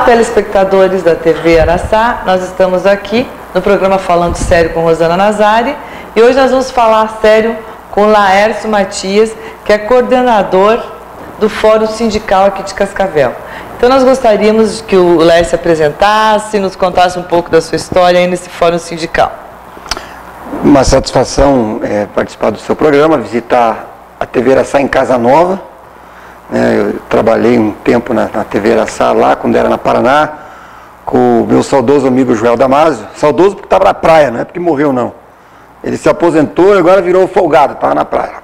telespectadores da TV Araçá, nós estamos aqui no programa Falando Sério com Rosana Nazari e hoje nós vamos falar sério com Laércio Matias, que é coordenador do Fórum Sindical aqui de Cascavel. Então nós gostaríamos que o Laércio se apresentasse, nos contasse um pouco da sua história aí nesse Fórum Sindical. Uma satisfação participar do seu programa, visitar a TV Araçá em Casa Nova. Eu trabalhei um tempo na TV Araçá lá, quando era na Paraná, com o meu saudoso amigo Joel Damasio. Saudoso porque estava na praia, não é porque morreu não. Ele se aposentou e agora virou folgado, estava na praia.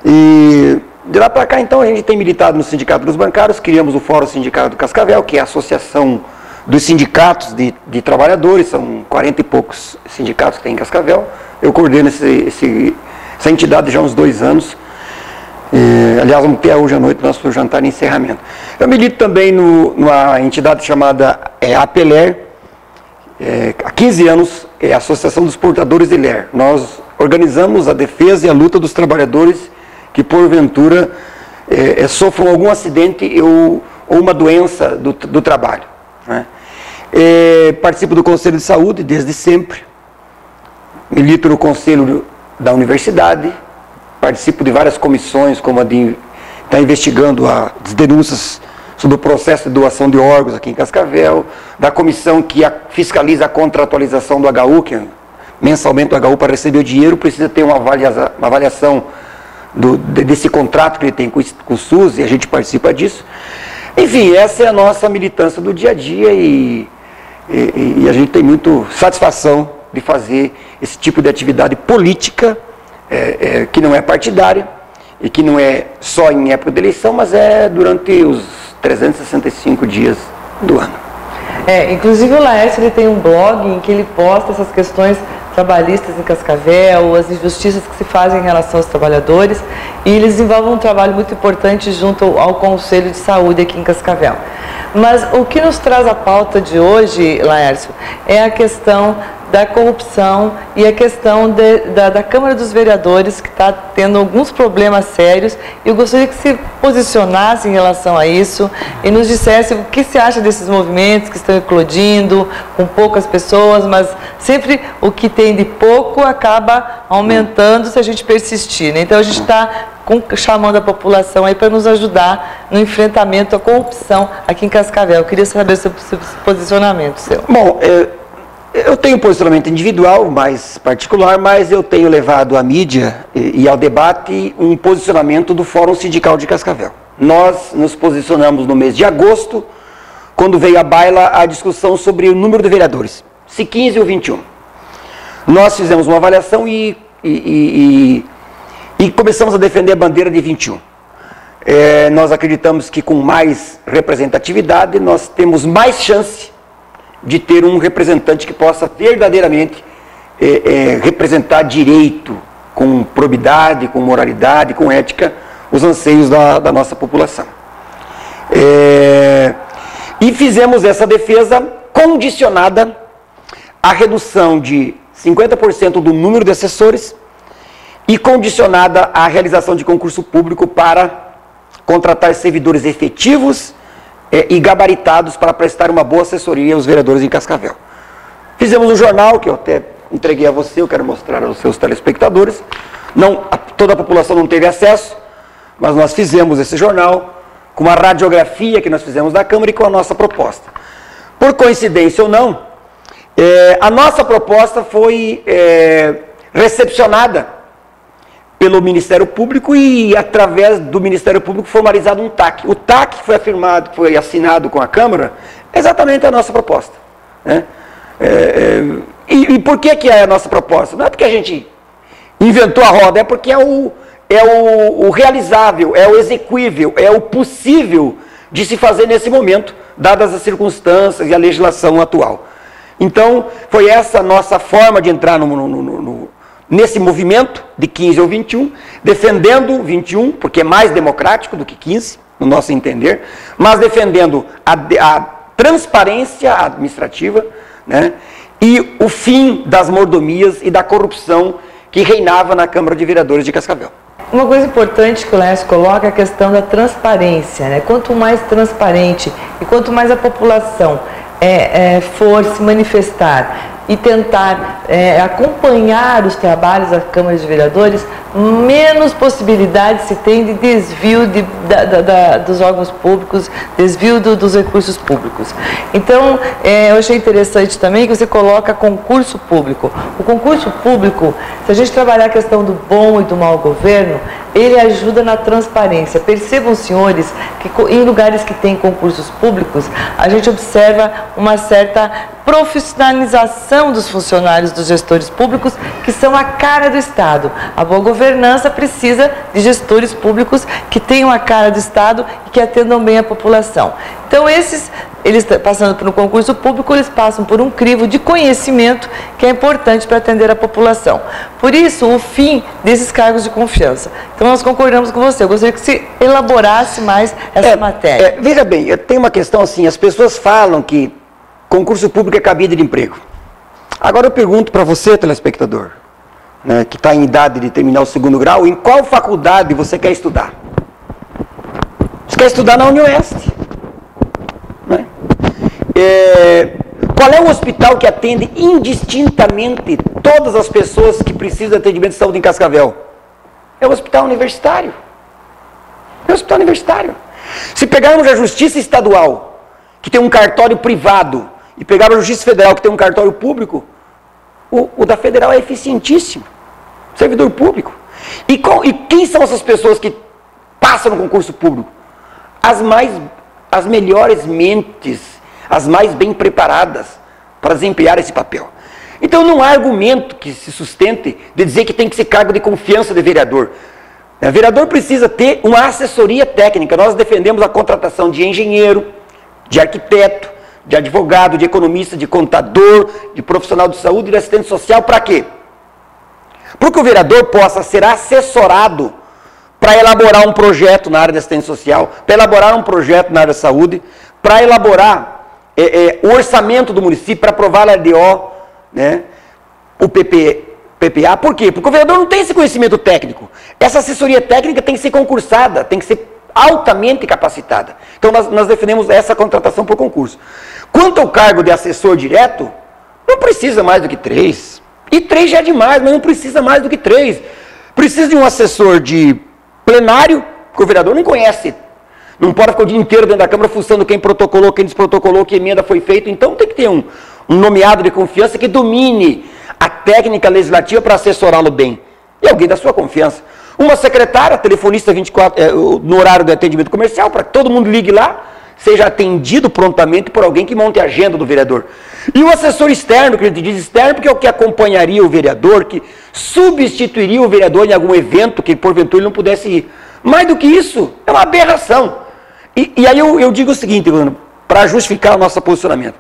E de lá para cá, então, a gente tem militado no Sindicato dos Bancários, criamos o Fórum Sindical do Cascavel, que é a associação dos sindicatos de trabalhadores, são 40 e poucos sindicatos que tem em Cascavel. Eu coordeno essa entidade já há uns 2 anos. Aliás, vamos ter hoje à noite o nosso jantar de encerramento. Eu milito também numa entidade chamada APLER, há 15 anos, é a Associação dos Portadores de LER. Nós organizamos a defesa e a luta dos trabalhadores que, porventura, sofram algum acidente ou uma doença do trabalho. Né? Participo do Conselho de Saúde desde sempre, milito no Conselho da Universidade, participo de várias comissões, como a de estar investigando as denúncias sobre o processo de doação de órgãos aqui em Cascavel, da comissão que fiscaliza a contratualização do HU, que mensalmente o HU, para receber o dinheiro, precisa ter uma avaliação desse contrato que ele tem com o SUS, e a gente participa disso. Enfim, essa é a nossa militância do dia a dia e a gente tem muito satisfação de fazer esse tipo de atividade política, que não é partidária e que não é só em época de eleição, mas é durante os 365 dias do ano. Inclusive o Laércio, ele tem um blog em que ele posta essas questões trabalhistas em Cascavel, as injustiças que se fazem em relação aos trabalhadores, e eles desenvolvem um trabalho muito importante junto ao Conselho de Saúde aqui em Cascavel. Mas o que nos traz a pauta de hoje, Laércio, é a questão da corrupção e a questão da Câmara dos Vereadores, que está tendo alguns problemas sérios. Eu gostaria que se posicionasse em relação a isso e nos dissesse o que se acha desses movimentos que estão eclodindo, com poucas pessoas, mas sempre o que tem de pouco acaba aumentando se a gente persistir, né? Então a gente está chamando a população aí para nos ajudar no enfrentamento à corrupção aqui em Cascavel. Eu queria saber o seu posicionamento seu. Bom, eu tenho um posicionamento individual, mais particular, mas eu tenho levado à mídia e ao debate um posicionamento do Fórum Sindical de Cascavel. Nós nos posicionamos no mês de agosto, quando veio à baila a discussão sobre o número de vereadores, se 15 ou 21. Nós fizemos uma avaliação e começamos a defender a bandeira de 21. Nós acreditamos que com mais representatividade nós temos mais chance de ter um representante que possa verdadeiramente representar direito, com probidade, com moralidade, com ética, os anseios da nossa população. E fizemos essa defesa condicionada à redução de 50% do número de assessores e condicionada à realização de concurso público para contratar servidores efetivos e gabaritados para prestar uma boa assessoria aos vereadores em Cascavel. Fizemos um jornal, que eu até entreguei a você, eu quero mostrar aos seus telespectadores. Toda a população não teve acesso, mas nós fizemos esse jornal com uma radiografia que nós fizemos da Câmara e com a nossa proposta. Por coincidência ou não, a nossa proposta foi recepcionada pelo Ministério Público e, através do Ministério Público, formalizado um TAC. O TAC foi assinado com a Câmara, exatamente a nossa proposta. Né? E por que é a nossa proposta? Não é porque a gente inventou a roda, é porque é o realizável, é o execuível, é o possível de se fazer nesse momento, dadas as circunstâncias e a legislação atual. Então, foi essa a nossa forma de entrar nesse movimento de 15 ou 21, defendendo 21, porque é mais democrático do que 15, no nosso entender, mas defendendo a transparência administrativa, né, e o fim das mordomias e da corrupção que reinava na Câmara de Vereadores de Cascavel. Uma coisa importante que o Laércio coloca é a questão da transparência, né? Quanto mais transparente e quanto mais a população for se manifestar e tentar acompanhar os trabalhos da Câmara de Vereadores, menos possibilidade se tem de desvio dos órgãos públicos, desvio dos recursos públicos. Então, eu achei interessante também que você coloca concurso público. O concurso público, se a gente trabalhar a questão do bom e do mau governo, ele ajuda na transparência. Percebam, senhores, que em lugares que tem concursos públicos, a gente observa uma certa profissionalização dos funcionários, dos gestores públicos, que são a cara do Estado. A boa governança precisa de gestores públicos que tenham a cara do Estado e que atendam bem a população. Então, eles passando por um concurso público, eles passam por um crivo de conhecimento que é importante para atender a população. Por isso, o fim desses cargos de confiança. Então, nós concordamos com você. Eu gostaria que você elaborasse mais essa matéria. Veja bem, tem uma questão assim, as pessoas falam que concurso público é cabide de emprego. Agora eu pergunto para você, telespectador, né, que está em idade de terminar o 2º grau, em qual faculdade você quer estudar? Você quer estudar na Unioeste? Né? Qual é o hospital que atende indistintamente todas as pessoas que precisam de atendimento de saúde em Cascavel? É o Hospital Universitário. É o Hospital Universitário. Se pegarmos a Justiça Estadual, que tem um cartório privado, e pegarmos a Justiça Federal, que tem um cartório público, o da Federal é eficientíssimo. Servidor público. E quem são essas pessoas que passam no concurso público? As melhores mentes, as mais bem preparadas para desempenhar esse papel. Então não há argumento que se sustente de dizer que tem que ser cargo de confiança de vereador. O vereador precisa ter uma assessoria técnica. Nós defendemos a contratação de engenheiro, de arquiteto, de advogado, de economista, de contador, de profissional de saúde e de assistente social. Para quê? Para que o vereador possa ser assessorado para elaborar um projeto na área de assistência social, para elaborar um projeto na área de saúde, para elaborar o orçamento do município, para aprovar a LDO, né, o PPA. Por quê? Porque o vereador não tem esse conhecimento técnico. Essa assessoria técnica tem que ser concursada, tem que ser altamente capacitada. Então nós defendemos essa contratação por concurso. Quanto ao cargo de assessor direto, não precisa mais do que 3. E 3 já é demais, mas não precisa mais do que 3. Precisa de um assessor de plenário, que o vereador não conhece. Não pode ficar o dia inteiro dentro da Câmara fuçando quem protocolou, quem desprotocolou, que emenda foi feita. Então tem que ter um nomeado de confiança que domine a técnica legislativa para assessorá-lo bem. E alguém da sua confiança. Uma secretária, telefonista 24, no horário de atendimento comercial, para que todo mundo ligue lá, seja atendido prontamente por alguém que monte a agenda do vereador. E o assessor externo, que a gente diz externo, porque é o que acompanharia o vereador, que substituiria o vereador em algum evento que porventura ele não pudesse ir. Mais do que isso, é uma aberração. E aí eu digo o seguinte, para justificar o nosso posicionamento.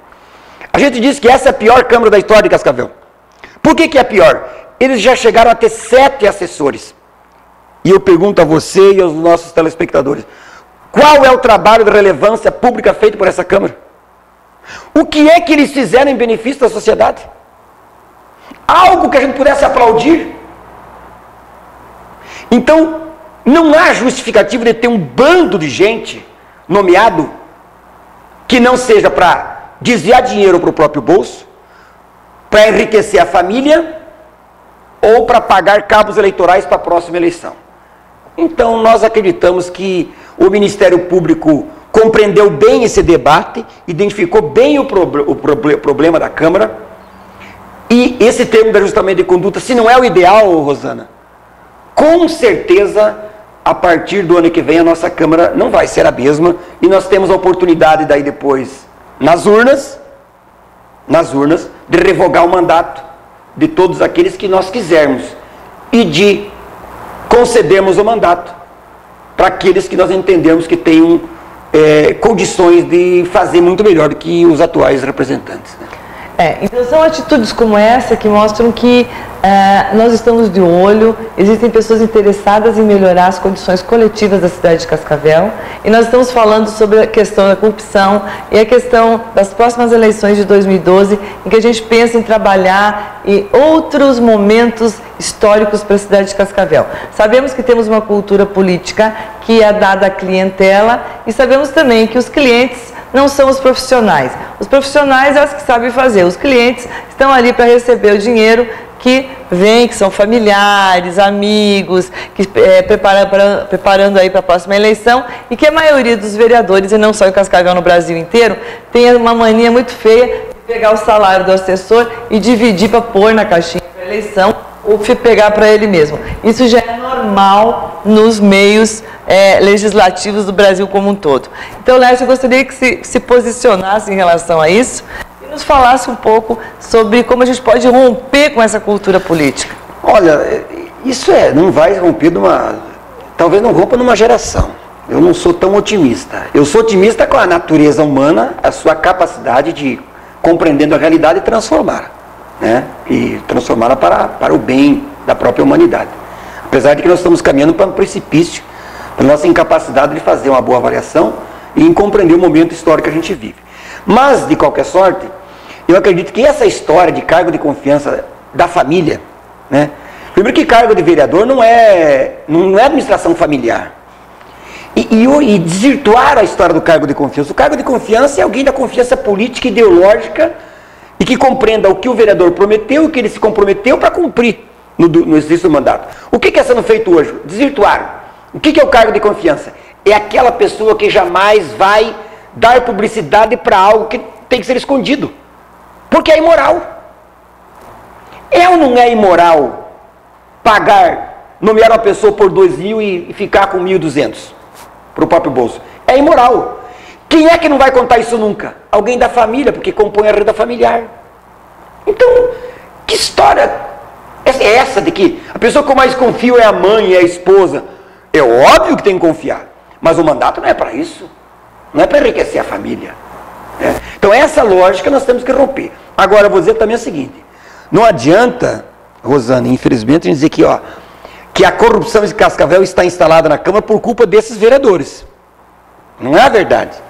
A gente diz que essa é a pior Câmara da história de Cascavel. Por que é a pior? Eles já chegaram a ter 7 assessores. E eu pergunto a você e aos nossos telespectadores, qual é o trabalho de relevância pública feito por essa Câmara? O que é que eles fizeram em benefício da sociedade? Algo que a gente pudesse aplaudir? Então, não há justificativa de ter um bando de gente nomeado que não seja para desviar dinheiro para o próprio bolso, para enriquecer a família ou para pagar cabos eleitorais para a próxima eleição. Então, nós acreditamos que o Ministério Público compreendeu bem esse debate, identificou bem o problema da Câmara, e esse termo de ajustamento de conduta, se não é o ideal, Rosana, com certeza, a partir do ano que vem, a nossa Câmara não vai ser a mesma, e nós temos a oportunidade daí depois, nas urnas, de revogar o mandato de todos aqueles que nós quisermos, e de concedermos o mandato para aqueles que nós entendemos que tenham condições de fazer muito melhor do que os atuais representantes. Né? Então são atitudes como essa que mostram que nós estamos de olho, existem pessoas interessadas em melhorar as condições coletivas da cidade de Cascavel, e nós estamos falando sobre a questão da corrupção e a questão das próximas eleições de 2012, em que a gente pensa em trabalhar em outros momentos históricos para a cidade de Cascavel. Sabemos que temos uma cultura política que é dada à clientela, e sabemos também que os clientes não são os profissionais. Os profissionais é os que sabem fazer. Os clientes estão ali para receber o dinheiro que vem, que são familiares, amigos, que preparando aí para a próxima eleição, e que a maioria dos vereadores, e não só em Cascavel, no Brasil inteiro, tem uma mania muito feia de pegar o salário do assessor e dividir para pôr na caixinha para eleição, ou pegar para ele mesmo. Isso já é normal nos meios legislativos do Brasil como um todo. Então, Lécio, eu gostaria que se posicionasse em relação a isso e nos falasse um pouco sobre como a gente pode romper com essa cultura política. Olha, isso não vai romper talvez não rompa numa geração. Eu não sou tão otimista. Eu sou otimista com a natureza humana, a sua capacidade de, compreendendo a realidade, transformar. E transformá-la para o bem da própria humanidade. Apesar de que nós estamos caminhando para um precipício, da nossa incapacidade de fazer uma boa avaliação e em compreender o momento histórico que a gente vive. Mas, de qualquer sorte, eu acredito que essa história de cargo de confiança da família, primeiro que cargo de vereador não é administração familiar. E desvirtuar a história do cargo de confiança. O cargo de confiança é alguém da confiança política e ideológica e que compreenda o que o vereador prometeu e o que ele se comprometeu para cumprir no exercício do mandato. O que está sendo feito hoje? Desvirtuar. O que é o cargo de confiança? É aquela pessoa que jamais vai dar publicidade para algo que tem que ser escondido. Porque é imoral. É ou não é imoral nomear uma pessoa por 2.000 e ficar com 1.200 para o próprio bolso? É imoral. Quem é que não vai contar isso nunca? Alguém da família, porque compõe a renda familiar. Então, que história é essa de que a pessoa que eu mais confio é a mãe, é a esposa? É óbvio que tem que confiar, mas o mandato não é para isso. Não é para enriquecer a família. Então, essa lógica nós temos que romper. Agora, eu vou dizer também o seguinte: não adianta, Rosane, infelizmente, a gente dizer que a corrupção de Cascavel está instalada na Câmara por culpa desses vereadores. Não é a verdade.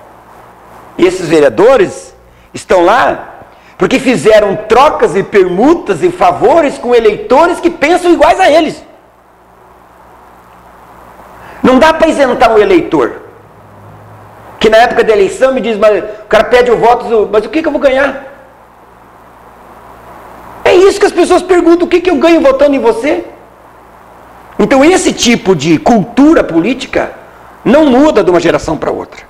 E esses vereadores estão lá porque fizeram trocas e permutas e favores com eleitores que pensam iguais a eles. Não dá para isentar um eleitor que na época da eleição me diz, mas o cara pede o voto, mas o que eu vou ganhar? É isso que as pessoas perguntam, o que eu ganho votando em você? Então esse tipo de cultura política não muda de uma geração para outra.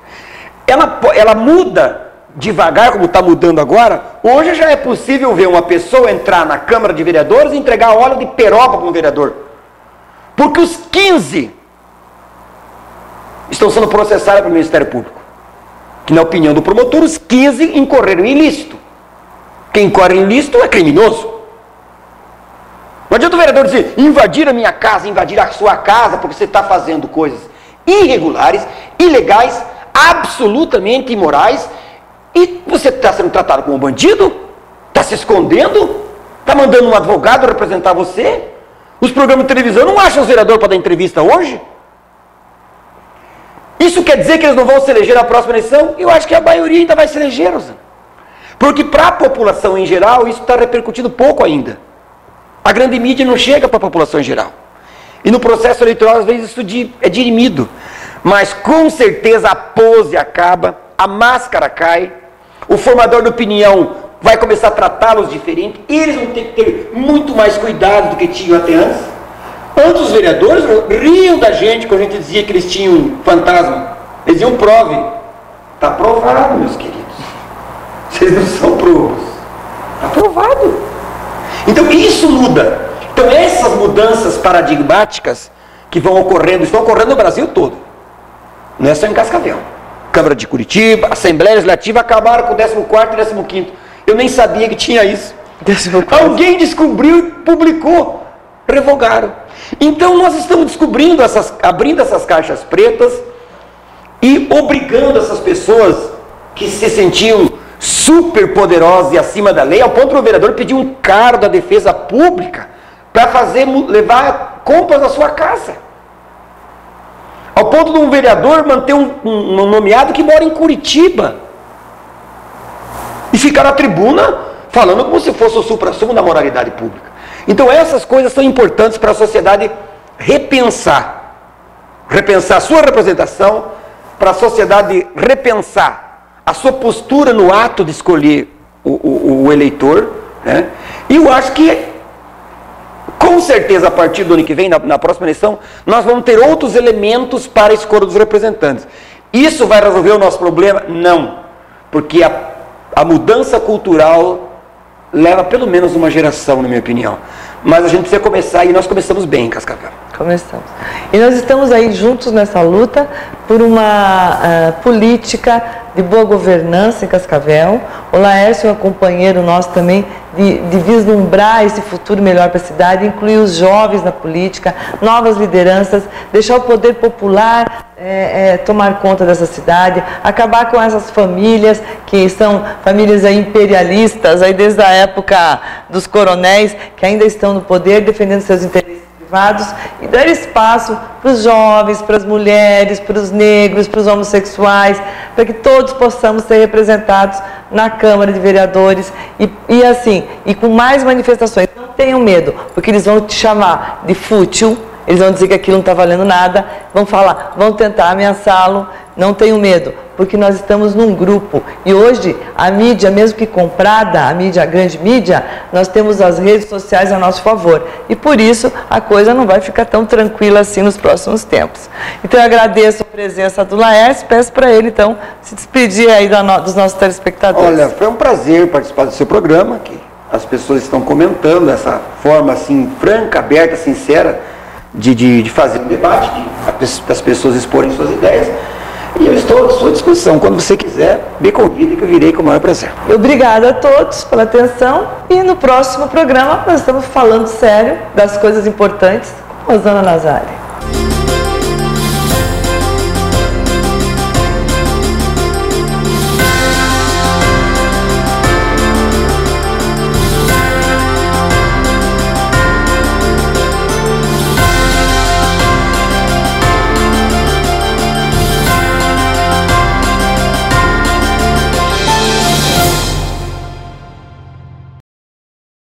Ela muda devagar, como está mudando agora. Hoje já é possível ver uma pessoa entrar na Câmara de Vereadores e entregar óleo de peroba para um vereador. Porque os 15 estão sendo processados pelo Ministério Público. Que, na opinião do promotor, os 15 incorreram em ilícito. Quem incorre em ilícito é criminoso. Não adianta o vereador dizer, invadir a minha casa, invadir a sua casa, porque você está fazendo coisas irregulares, ilegais, absolutamente imorais, e você está sendo tratado como um bandido? Está se escondendo? Está mandando um advogado representar você? Os programas de televisão não acham os vereadores para dar entrevista hoje? Isso quer dizer que eles não vão se eleger na próxima eleição? Eu acho que a maioria ainda vai se eleger, Rosana. Porque para a população em geral, isso está repercutindo pouco ainda. A grande mídia não chega para a população em geral. E no processo eleitoral, às vezes, isso é dirimido. Mas, com certeza, a pose acaba, a máscara cai, o formador de opinião vai começar a tratá-los diferente, e eles vão ter que ter muito mais cuidado do que tinham até antes. Antes os vereadores riam da gente quando a gente dizia que eles tinham fantasma. Eles diziam, prove. Está provado, meus queridos. Vocês não são provos. Está provado. Então isso muda. Então essas mudanças paradigmáticas que vão ocorrendo, estão ocorrendo no Brasil todo. Não é só em Cascavel. Câmara de Curitiba, Assembleia Legislativa acabaram com o 14º e 15º. Eu nem sabia que tinha isso. Alguém descobriu e publicou. Revogaram. Então nós estamos descobrindo, abrindo essas caixas pretas e obrigando essas pessoas que se sentiam super poderosa e acima da lei, ao ponto do vereador pedir um cargo da defesa pública para levar compras à sua casa. Ao ponto de um vereador manter um nomeado que mora em Curitiba e ficar na tribuna falando como se fosse o suprassumo da moralidade pública. Então essas coisas são importantes para a sociedade repensar a sua representação, para a sociedade repensar a sua postura no ato de escolher o eleitor, né? E eu acho que, com certeza, a partir do ano que vem, na próxima eleição, nós vamos ter outros elementos para a escolha dos representantes. Isso vai resolver o nosso problema? Não, porque a mudança cultural leva pelo menos uma geração, na minha opinião. Mas a gente precisa começar, e nós começamos bem em Cascavel. Começamos. E nós estamos aí juntos nessa luta por uma política de boa governança em Cascavel. O Laércio é um companheiro nosso também de vislumbrar esse futuro melhor para a cidade, incluir os jovens na política, novas lideranças, deixar o poder popular tomar conta dessa cidade, acabar com essas famílias que são famílias aí imperialistas, aí desde a época dos coronéis, que ainda estão no poder defendendo seus interesses privados, e dar espaço para os jovens, para as mulheres, para os negros, para os homossexuais, para que todos possamos ser representados na Câmara de Vereadores e com mais manifestações. Não tenham medo, porque eles vão te chamar de fútil, eles vão dizer que aquilo não está valendo nada, vão falar, vão tentar ameaçá-lo. Não tenham medo, porque nós estamos num grupo. E hoje, a mídia, mesmo que comprada, a grande mídia, nós temos as redes sociais a nosso favor. E por isso, a coisa não vai ficar tão tranquila assim nos próximos tempos. Então, eu agradeço a presença do Laércio, peço para ele, então, se despedir aí dos nossos telespectadores. Olha, foi um prazer participar do seu programa, que as pessoas estão comentando essa forma, assim, franca, aberta, sincera, de fazer um debate, das pessoas exporem suas ideias. E eu estou à sua disposição. Quando você quiser, me convide que eu virei com o maior prazer. Obrigada a todos pela atenção. E no próximo programa nós estamos falando sério das coisas importantes com Rosana Nazário.